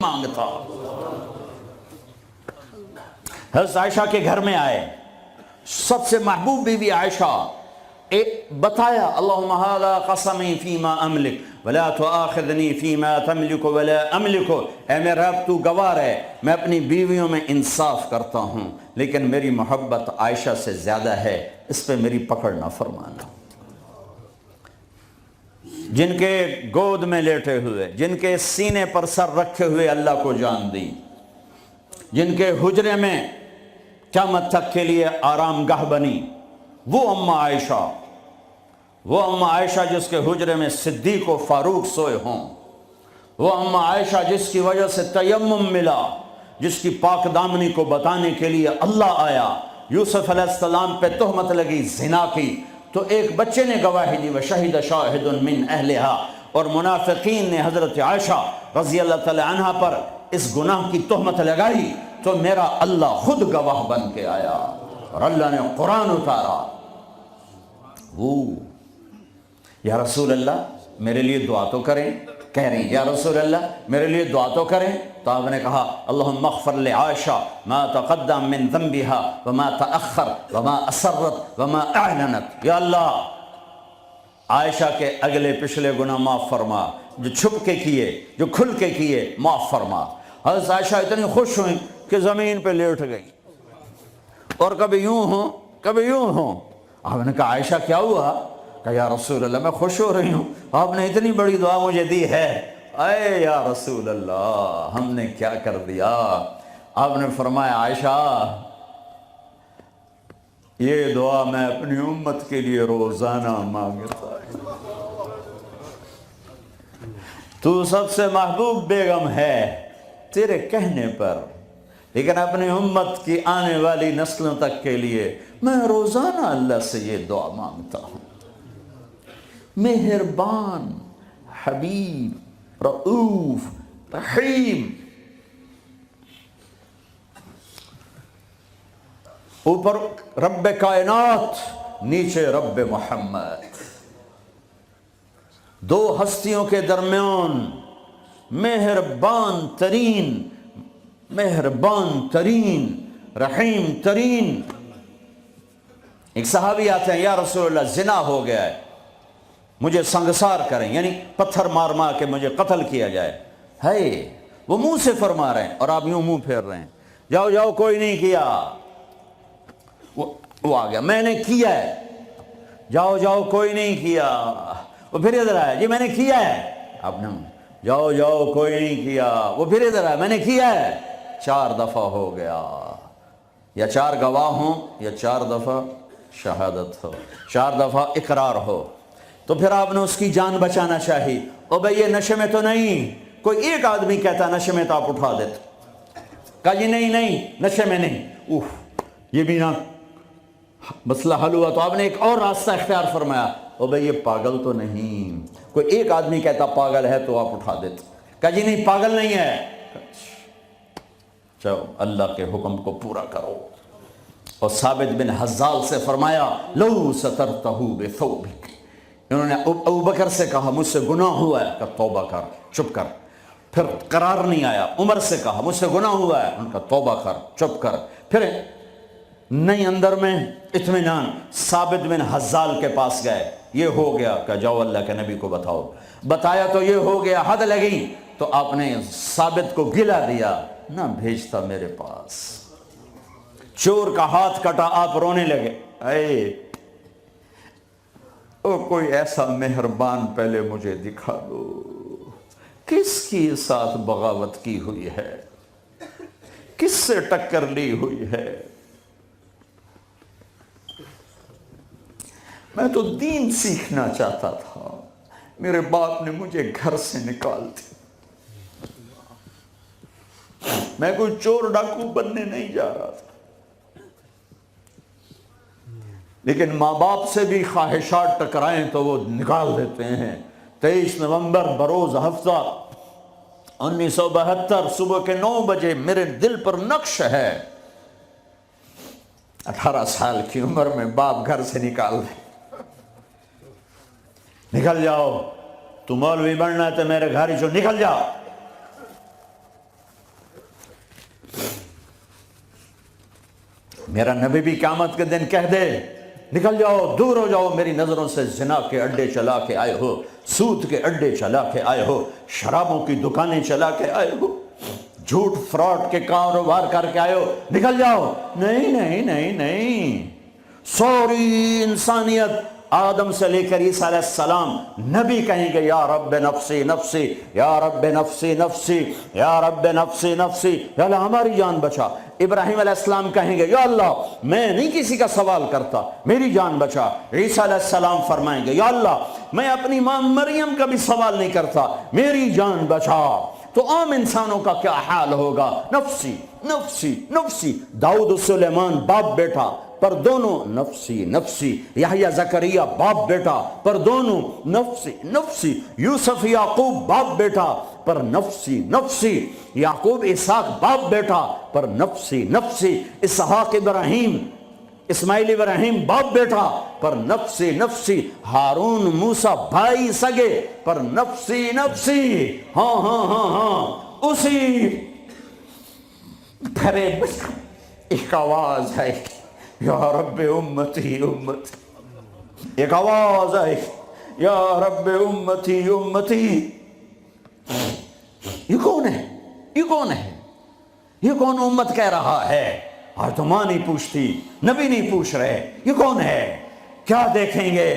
مانگتا. حضرت عائشہ کے گھر میں آئے, سب سے محبوب بیوی عائشہ, بتایا اللہم ھذا قسمی فیما املک ولا تؤاخذنی فیما تملک ولا املک. اے میرے رب تو گواہ ہے, میں اپنی بیویوں میں انصاف کرتا ہوں لیکن میری محبت عائشہ سے زیادہ ہے, اس پہ میری پکڑ نہ فرمانا. جن کے گود میں لیٹے ہوئے, جن کے سینے پر سر رکھے ہوئے اللہ کو جان دی, جن کے حجرے میں قیامت تک کے لیے آرام گاہ بنی, وہ اماں عائشہ, وہ اماں عائشہ جس کے حجرے میں صدیق و فاروق سوئے ہوں, وہ اماں عائشہ جس کی وجہ سے تیمم ملا, جس کی پاک دامنی کو بتانے کے لیے اللہ آیا. یوسف علیہ السلام پہ تہمت لگی زنا کی تو ایک بچے نے گواہی دی, وشہد شاہد من اہلہا, اور منافقین نے حضرت عائشہ رضی اللہ تعالی عنہ پر اس گناہ کی تہمت لگائی تو میرا اللہ خود گواہ بن کے آیا اور اللہ نے قرآن اتارا. وہ یا رسول اللہ میرے لیے دعا تو کریں, کہہ رہی ہیں یا رسول اللہ میرے لیے دعا تو کریں. تو آپ نے کہا اللہم اغفر لعائشہ ما تقدم من ذنبها وما تأخر وما اسرت وما اعلنت. یا اللہ عائشہ کے اگلے پچھلے گناہ معاف فرما, جو چھپ کے کیے جو کھل کے کیے معاف فرما. حضرت عائشہ اتنی خوش ہوئیں کہ زمین پہ لیٹ گئی, اور کبھی یوں ہوں کبھی یوں ہوں. آپ نے کہا عائشہ کیا ہوا؟ کہ یا رسول اللہ میں خوش ہو رہی ہوں, آپ نے اتنی بڑی دعا مجھے دی ہے. اے یا رسول اللہ ہم نے کیا کر دیا؟ آپ نے فرمایا عائشہ یہ دعا میں اپنی امت کے لیے روزانہ مانگتا ہوں. تو سب سے محبوب بیگم ہے تیرے کہنے پر, لیکن اپنی امت کی آنے والی نسلوں تک کے لیے میں روزانہ اللہ سے یہ دعا مانگتا ہوں. مہربان, حبیب, رؤوف, رحیم. اوپر رب کائنات, نیچے رب محمد, دو ہستیوں کے درمیان مہربان ترین رحیم ترین. ایک صحابی آتے ہیں, یا رسول اللہ زنا ہو گیا ہے, مجھے سنگسار کریں, یعنی پتھر مار مار کے مجھے قتل کیا جائے. ہے وہ منہ سے فرما رہے ہیں اور آپ یوں منہ پھیر رہے ہیں, جاؤ جاؤ کوئی نہیں کیا. وہ آ گیا, میں نے کیا ہے. جاؤ جاؤ کوئی نہیں کیا. وہ پھر ادھر آیا, جی میں نے کیا ہے. آپ نے جاؤ جاؤ کوئی نہیں کیا. وہ پھر ادھر آیا, میں نے کیا ہے. 4 دفعہ ہو گیا. یا 4 گواہ ہوں یا 4 دفعہ شہادت ہو, 4 دفعہ اقرار ہو. تو پھر آپ نے اس کی جان بچانا چاہی. او بھئی یہ نشے میں تو نہیں, کوئی ایک آدمی کہتا نشے میں تو آپ اٹھا دیتے. کہا جی نہیں نشے میں نہیں. یہ بھی نہ مسئلہ حل ہوا تو آپ نے ایک اور راستہ اختیار فرمایا. او بھئی یہ پاگل تو نہیں, کوئی ایک آدمی کہتا پاگل ہے تو آپ اٹھا دیتے. کہا جی نہیں پاگل نہیں ہے. چلو اللہ کے حکم کو پورا کرو. اور ثابت بن حزال سے فرمایا لو سترتہ بثوبک. انہوں نے ابو بکر سے کہا مجھ سے گناہ ہوا ہے, کہا توبہ کر, چپ کر. پھر قرار نہیں آیا. عمر سے کہا مجھ سے گناہ ہوا ہے, ان کا توبہ کر, چپ کر. پھر نہیں اندر میں اطمینان, ثابت بن حزال کے پاس گئے, یہ ہو گیا, کہ جاؤ اللہ کے نبی کو بتاؤ. بتایا تو یہ ہو گیا, حد لگی. تو آپ نے ثابت کو گلا دیا, نہ بھیجتا میرے پاس. چور کا ہاتھ کٹا, آپ رونے لگے. کوئی ایسا مہربان پہلے مجھے دکھا دو, کس کی ساتھ بغاوت کی ہوئی ہے, کس سے ٹکر لی ہوئی ہے. میں تو دین سیکھنا چاہتا تھا, میرے باپ نے مجھے گھر سے نکال دیا. میں کوئی چور ڈاکو بننے نہیں جا رہا تھا, لیکن ماں باپ سے بھی خواہشات ٹکرائیں تو وہ نکال دیتے ہیں. 23 نومبر بروز ہفتہ 1972 صبح کے 9 بجے میرے دل پر نقش ہے. 18 سال کی عمر میں باپ گھر سے نکال دے, نکل جاؤ, تو مولوی بننا ہے تو میرے گھر جو نکل جاؤ. میرا نبی بھی قیامت کے دن کہہ دے نکل جاؤ، دور ہو جاؤ میری نظروں سے، زنا کے اڈے چلا کے آئے ہو، سود کے اڈے چلا کے آئے ہو، شرابوں کی دکانیں چلا کے آئے ہو، جھوٹ فراڈ کے کاروبار کر کے آئے ہو، نکل جاؤ۔ نہیں نہیں نہیں نہیں، سوری انسانیت آدم سے لے کر عیسیٰ علیہ السلام نبی کہیں گے یا رب نفسی نفسی، یا رب نفسی نفسی، یا رب نفسی نفسی، یا اللہ ہماری جان بچا۔ ابراہیم علیہ السلام کہیں گے یا اللہ میں نہیں کسی کا سوال کرتا، میری جان بچا۔ عیسیٰ علیہ السلام فرمائیں گے یا اللہ میں اپنی ماں مریم کا بھی سوال نہیں کرتا، میری جان بچا۔ تو عام انسانوں کا کیا حال ہوگا؟ نفسی نفسی نفسی۔ داؤد و سلیمان باپ بیٹا پر دونوں نفسی نفسی، یحییٰ زکریا باپ بیٹا پر دونوں نفسی نفسی، یوسف یعقوب باپ بیٹا پر نفسی نفسی، یعقوب اسحاق باپ بیٹا پر نفسی نفسی، اسحاق ابراہیم اسماعیل ابراہیم باپ بیٹا پر نفسی نفسی، ہارون موسیٰ بھائی سگے پر نفسی نفسی۔ ہاں ہاں ہاں ہاں، اسی پھرے ایک آواز ہے یا رب امتی امتی، ایک آواز ہے یا رب امتی امتی۔ یہ کون ہے؟ یہ کون ہے؟ یہ کون امت کہہ رہا ہے؟ آج تو ماں نہیں پوچھتی، نبی نہیں پوچھ رہے، یہ کون ہے؟ کیا دیکھیں گے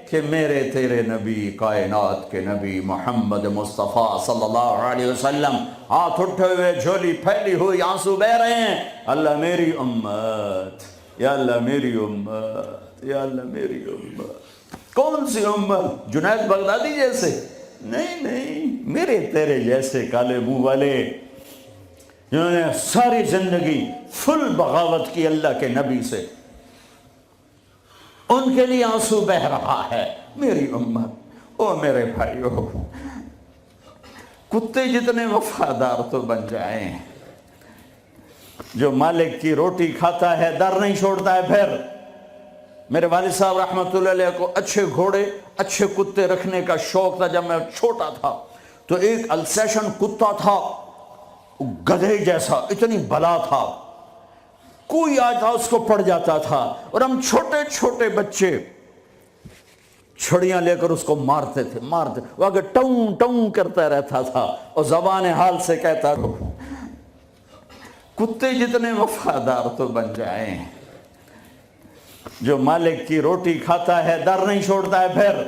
کہ میرے تیرے نبی، کائنات کے نبی محمد مصطفیٰ صلی اللہ علیہ وسلم ہاتھ اٹھے ہوئے، جھولی پھیلی ہوئی، آنسو بہہ رہے ہیں، اللہ میری امت، یا اللہ میری امت، یا اللہ میری امت۔ کون سی امت؟ جنید بغدادی جیسے؟ نہیں نہیں، میرے تیرے جیسے کالے منہ والے جنہوں نے ساری زندگی فل بغاوت کی اللہ کے نبی سے، ان کے لیے آنسو بہہ رہا ہے، میری امت۔ او میرے بھائیو، کتے جتنے وفادار تو بن جائیں، جو مالک کی روٹی کھاتا ہے در نہیں چھوڑتا ہے۔ پھر میرے والد صاحب رحمۃ اللہ علیہ کو اچھے گھوڑے اچھے کتے رکھنے کا شوق تھا۔ جب میں چھوٹا تھا تو ایک السیشن کتا تھا، گدھے جیسا، اتنی بلا تھا، کوئی آتا اس کو پڑ جاتا تھا، اور ہم چھوٹے چھوٹے بچے چھڑیاں لے کر اس کو مارتے تھے، وہ آگے ٹوں ٹوں کرتا رہتا تھا اور زبان حال سے کہتا تھا کتے جتنے وفادار تو بن جائیں، جو مالک کی روٹی کھاتا ہے در نہیں چھوڑتا ہے۔ پھر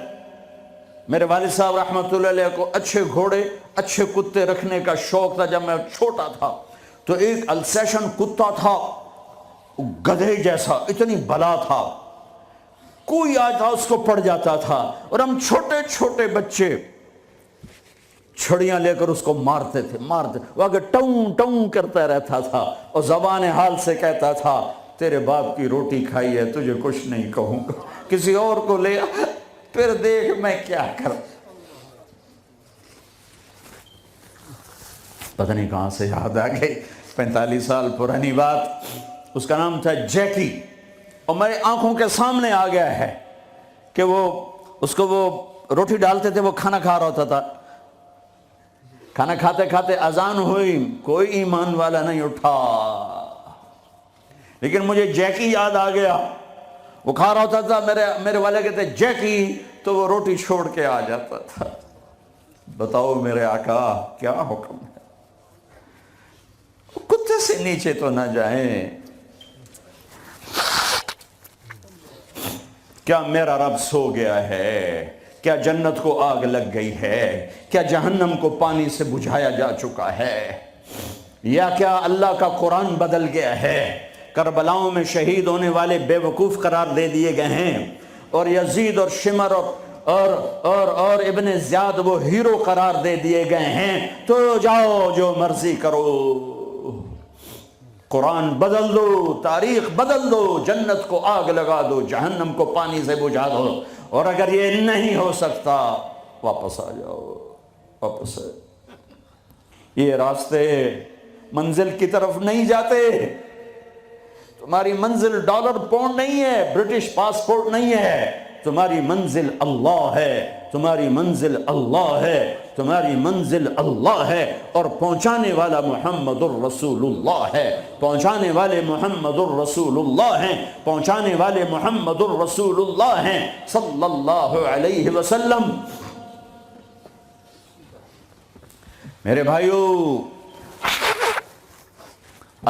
میرے والد صاحب رحمۃ اللہ علیہ کو اچھے گھوڑے اچھے کتے رکھنے کا شوق تھا۔ جب میں چھوٹا تھا تو ایک السیشن کتا تھا، گدھے جیسا، اتنی بلا تھا، کوئی آتا اس کو پڑ جاتا تھا، اور ہم چھوٹے چھوٹے بچے چھڑیاں لے کر اس کو مارتے تھے، وہ آگے ٹوں ٹوں کرتا رہتا تھا اور زبان حال سے کہتا تھا تیرے باپ کی روٹی کھائی ہے، تجھے کچھ نہیں کہوں گا، کسی اور کو لے آ، پھر دیکھ میں کیا کروں۔ پتہ نہیں کہاں سے یاد آ گئی، 45 سال پرانی بات۔ اس کا نام تھا جیکی، اور میرے آنکھوں کے سامنے آ گیا ہے کہ وہ اس کو وہ روٹی ڈالتے تھے، وہ کھانا کھا رہا ہوتا تھا، کھانا کھاتے کھاتے اذان ہوئی، کوئی ایمان والا نہیں اٹھا، لیکن مجھے جیکی یاد آ گیا، وہ کھا رہا ہوتا تھا، میرے والے کہتے جیکی، تو وہ روٹی چھوڑ کے آ جاتا تھا۔ بتاؤ میرے آقا کیا حکم ہے، کتے سے نیچے تو نہ جائیں۔ کیا میرا رب سو گیا ہے؟ کیا جنت کو آگ لگ گئی ہے؟ کیا جہنم کو پانی سے بجھایا جا چکا ہے؟ یا کیا اللہ کا قرآن بدل گیا ہے؟ کربلاؤں میں شہید ہونے والے بے وقوف قرار دے دیے گئے ہیں، اور یزید اور شمر اور ابن زیاد وہ ہیرو قرار دے دیے گئے ہیں، تو جاؤ جو مرضی کرو، قرآن بدل دو، تاریخ بدل دو، جنت کو آگ لگا دو، جہنم کو پانی سے بجھا دو، اور اگر یہ نہیں ہو سکتا واپس آ جاؤ، واپس آ۔ یہ راستے منزل کی طرف نہیں جاتے، تمہاری منزل ڈالر پاؤنڈ نہیں ہے، برٹش پاسپورٹ نہیں ہے، تمہاری منزل اللہ ہے، تمہاری منزل اللہ ہے، تمہاری منزل اللہ ہے، اور پہنچانے والا محمد الرسول اللہ ہے، پہنچانے والے محمد الرسول اللہ ہیں، پہنچانے والے محمد الرسول اللہ ہیں صلی اللہ علیہ وسلم۔ میرے بھائیو،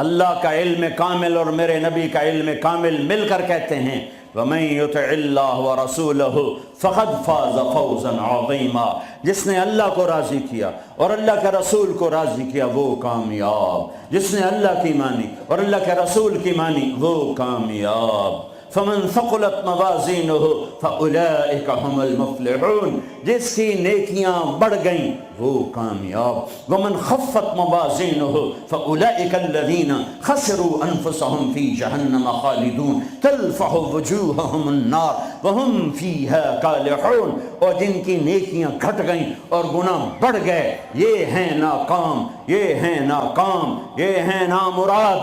اللہ کا علم کامل اور میرے نبی کا علم کامل مل کر کہتے ہیں وَمَن يُطِعِ اللَّهَ وَرَسُولَهُ فَقَدْ فَازَ فَوْزًا عَظِيمًا، جس نے اللہ کو راضی کیا اور اللہ کے رسول کو راضی کیا وہ کامیاب، جس نے اللہ کی مانی اور اللہ کے رسول کی مانی وہ کامیاب۔ فَمَن ثَقُلَتْ مَوَازِينُهُ فَأُولَئِكَ هُمُ الْمُفْلِحُونَ، جس کی نیکیاں بڑھ گئیں وہ کامیاب۔ وَمَن خَفَّتْ مَوَازِينُهُ فَأُولَئِكَ الَّذِينَ خَسِرُوا أَنفُسَهُمْ فِي جَهَنَّمَ خَالِدُونَ تَلْفَحُ وُجُوهَهُمُ النَّارُ وَهُمْ فِيهَا كَالِحُونَ، اور جن کی نیکیاں گھٹ گئیں اور گناہ بڑھ گئے یہ ہیں ناکام، یہ ہیں ناکام، یہ ہیں نامراد،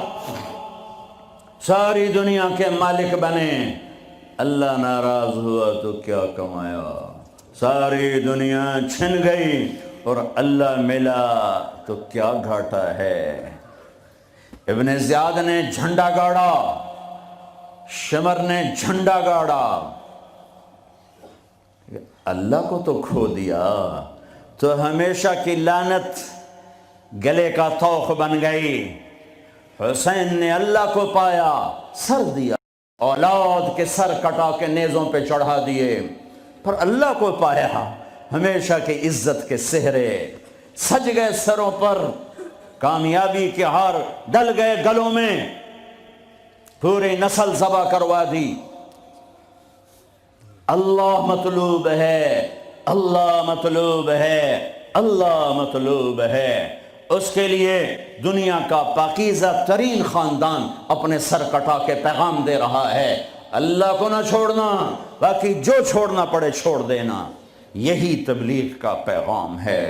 ساری دنیا کے مالک بنے، اللہ ناراض ہوا تو کیا کمایا، ساری دنیا چھن گئی اور اللہ ملا تو کیا گھاٹا ہے۔ ابن زیاد نے جھنڈا گاڑا، شمر نے جھنڈا گاڑا، اللہ کو تو کھو دیا تو ہمیشہ کی لعنت گلے کا طوق بن گئی۔ حسین نے اللہ کو پایا، سر دیا، اولاد کے سر کٹا کے نیزوں پہ چڑھا دیے، پر اللہ کو پایا، ہمیشہ کی عزت کے سہرے سج گئے سروں پر، کامیابی کے ہار ڈل گئے گلوں میں، پوری نسل ذبح کروا دی۔ اللہ مطلوب ہے، اللہ مطلوب ہے، اللہ مطلوب ہے، اس کے لیے دنیا کا پاکیزہ ترین خاندان اپنے سر کٹا کے پیغام دے رہا ہے، اللہ کو نہ چھوڑنا، باقی جو چھوڑنا پڑے چھوڑ دینا، یہی تبلیغ کا پیغام ہے۔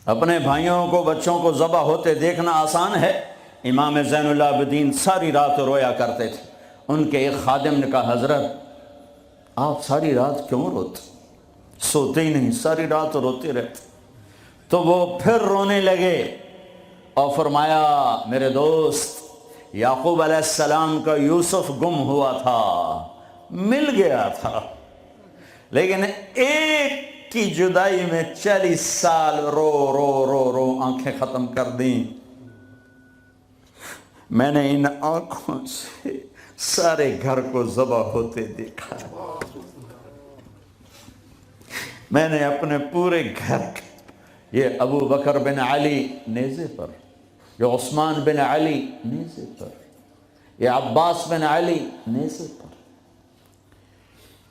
اپنے بھائیوں کو بچوں کو ذبح ہوتے دیکھنا آسان ہے۔ امام زین العابدین ساری رات رویا کرتے تھے۔ ان کے ایک خادم نے کہا حضرت آپ ساری رات کیوں روتے؟ سوتے ہی نہیں، ساری رات روتے رہتے۔ تو وہ پھر رونے لگے اور فرمایا میرے دوست یعقوب علیہ السلام کا یوسف گم ہوا تھا، مل گیا تھا، لیکن ایک کی جدائی میں 40 سال رو رو رو رو آنکھیں ختم کر دیں۔ میں نے ان آنکھوں سے سارے گھر کو ذبح ہوتے دیکھا، میں نے اپنے پورے گھر، یہ ابو بکر بن علی نیزے پر، یہ عثمان بن علی نیزے پر، یہ عباس بن علی نیزے پر،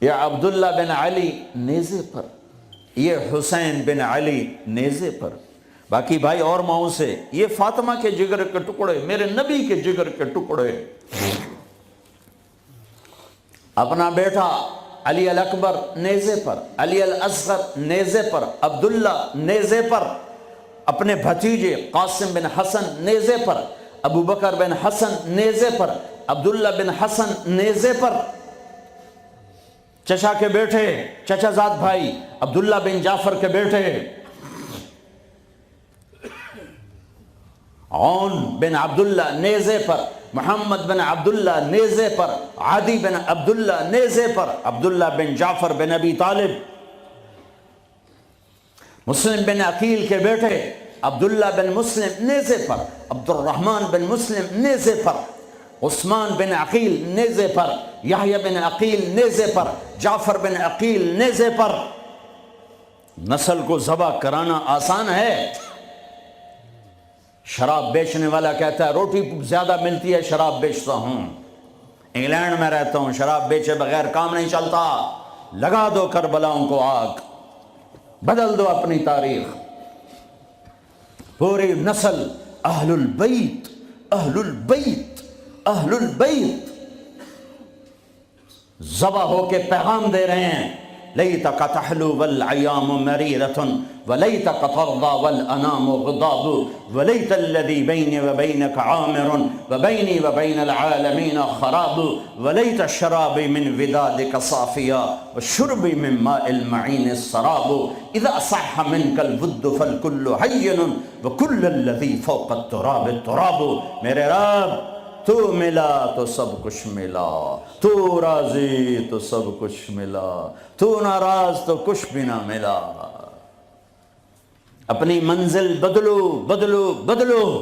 یہ عبداللہ بن علی نیزے پر، یہ حسین بن علی نیزے پر، باقی بھائی اور ماؤں سے، یہ فاطمہ کے جگر کے ٹکڑے، میرے نبی کے جگر کے ٹکڑے، اپنا بیٹا علی الاکبر نیزے پر، علی الاصغر نیزے پر، عبداللہ نیزے پر، اپنے بھتیجے قاسم بن حسن نیزے پر، ابو بکر بن حسن نیزے پر، عبداللہ بن حسن نیزے پر، چچا کے بیٹے، چچا زاد بھائی عبداللہ بن جعفر کے بیٹے عون بن عبداللہ نیزے پر، محمد بن عبداللہ نیزے پر، عادی بن عبداللہ نیزے پر، عبداللہ بن جعفر بن ابی طالب، مسلم بن عقیل کے بیٹے عبداللہ بن مسلم نیزے پر، عبد الرحمن بن مسلم نیزے پر، عثمان بن عقیل نیزے پر، یحییٰ بن عقیل نیزے پر، جعفر بن عقیل نیزے پر۔ نسل کو ذبح کرانا آسان ہے۔ شراب بیچنے والا کہتا ہے روٹی زیادہ ملتی ہے شراب بیچتا ہوں، انگلینڈ میں رہتا ہوں، شراب بیچے بغیر کام نہیں چلتا، لگا دو کربلاؤں کو آگ، بدل دو اپنی تاریخ۔ پوری نسل اہل البیت، اہل البیت، اہل البیت ذبح ہو کے پیغام دے رہے ہیں لیتک تحلو والایام مریرۃ ولیتک ترضی والانام غضاب ولیت الذی بینی وبینک عامر وبینی وبین العالمین خراب ولیت شرابی من ودادک صافیا وشربی من ماء المعین السراب اذا صح منک الود فالکل حین وکل الذی فوق التراب التراب۔ میرے رب تو ملا تو سب کچھ ملا، تو راضی تو سب کچھ ملا، تو ناراض تو کچھ بھی نہ ملا۔ اپنی منزل بدلو بدلو بدلو۔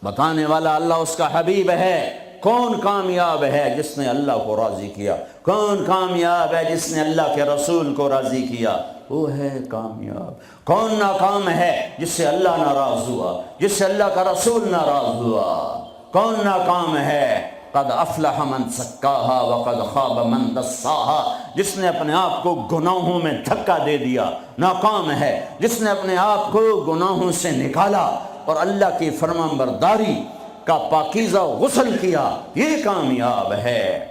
بتانے والا اللہ، اس کا حبیب ہے۔ کون کامیاب ہے جس نے اللہ کو راضی کیا؟ کون کامیاب ہے جس نے اللہ کے رسول کو راضی کیا؟ وہ ہے کامیاب۔ کون ناکام ہے جس سے اللہ ناراض ہوا، جس سے اللہ کا رسول ناراض ہوا؟ کون ناکام ہے؟ قد افلح من سکاہا وقد خاب من دساہا، جس نے اپنے آپ کو گناہوں میں دھکا دے دیا ناکام ہے، جس نے اپنے آپ کو گناہوں سے نکالا اور اللہ کی فرمان برداری کا پاکیزہ غسل کیا، یہ کامیاب ہے۔